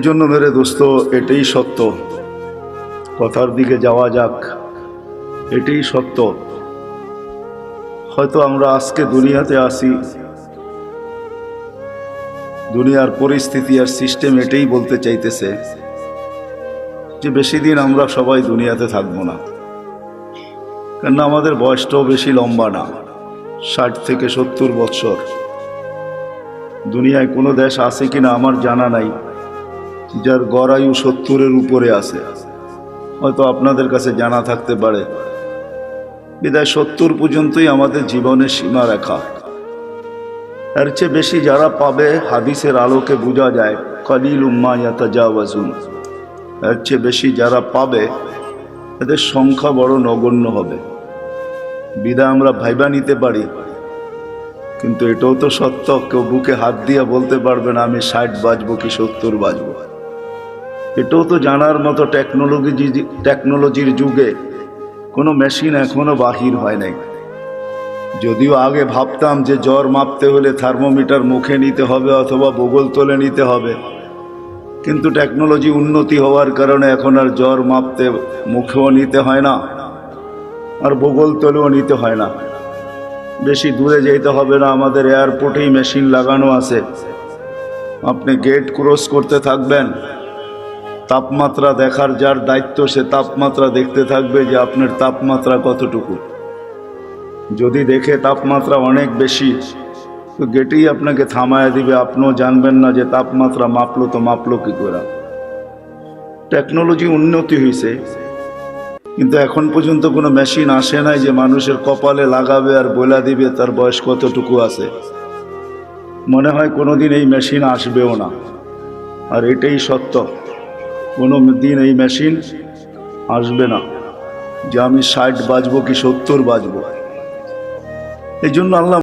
জন্য মেরে দোস্ত, এটাই সত্য। কথার দিকে যাওয়া যাক। এটাই সত্য। হয়তো আমরা আজকে দুনিয়াতে আসি, দুনিয়ার পরিস্থিতি আর সিস্টেম এটাই বলতে চাইতেছে যে বেশি দিন আমরা সবাই দুনিয়াতে থাকবো না। কেননা আমাদের বয়সটাও বেশি লম্বা না, 60 থেকে 70 বৎসর। দুনিয়ায় কোনো দেশ আছে কিনা আমার জানা নাই যার গড় আয়ু 70-এর উপরে আছে। হয়তো আপনাদের কাছে জানা থাকতে পারে। বিদায় 70 পর্যন্তই আমাদের জীবনের সীমারেখা। এর চেয়ে বেশি যারা পাবে হাদিসের আলোকে বোঝা যায় কালিলুম মা ইয়াতাজাওয়াজুন। এর চেয়ে বেশি যারা পাবে এদের সংখ্যা বড় নগণ্য হবে। বিদায় আমরা ভাইবা নিতে পারি, কিন্তু এটাও তো সত্য, কেউ বুকে হাত দিয়ে বলতে পারবে না আমি 60 বাজবো কি 70 বাজবো। এটাও তো জানার মতো টেকনোলজির যুগে কোনো মেশিন এখনো বাহির হয় নাই। যদিও আগে ভাবতাম যে জ্বর মাপতে হলে থার্মোমিটার মুখে নিতে হবে অথবা বগল তলে নিতে হবে, কিন্তু টেকনোলজি উন্নতি হওয়ার কারণে এখন আর জ্বর মাপতে মুখেও নিতে হয় না, আর বগল তলেও নিতে হয় না। বেশি দূরে যেতে হবে না, আমাদের এয়ারপোর্টেই মেশিন লাগানো আছে। আপনি গেট ক্রস করতে থাকবেন, তাপমাত্রা দেখার যার দায়িত্ব সে তাপমাত্রা দেখতে থাকবে যে আপনার তাপমাত্রা কতটুকু। যদি দেখে তাপমাত্রা অনেক বেশি, তো গেটেই আপনাকে থামায় দিবে, আপনিও জানবেন না যে তাপমাত্রা মাপলো তো মাপলো কি করে। টেকনোলজি উন্নতি হয়েছে, কিন্তু এখন পর্যন্ত কোনো মেশিন আসে নাই যে মানুষের কপালে লাগাবে আর বলে দিবে তার বয়স কতটুকু আছে। মনে হয় কোনোদিন এই মেশিন আসবেও না। আর এটাই সত্য, কোনো দিন এই মেশিন আসবে না যে আমি 60 বাজবো কি 70 বাজবো। এই জন্য আল্লাহ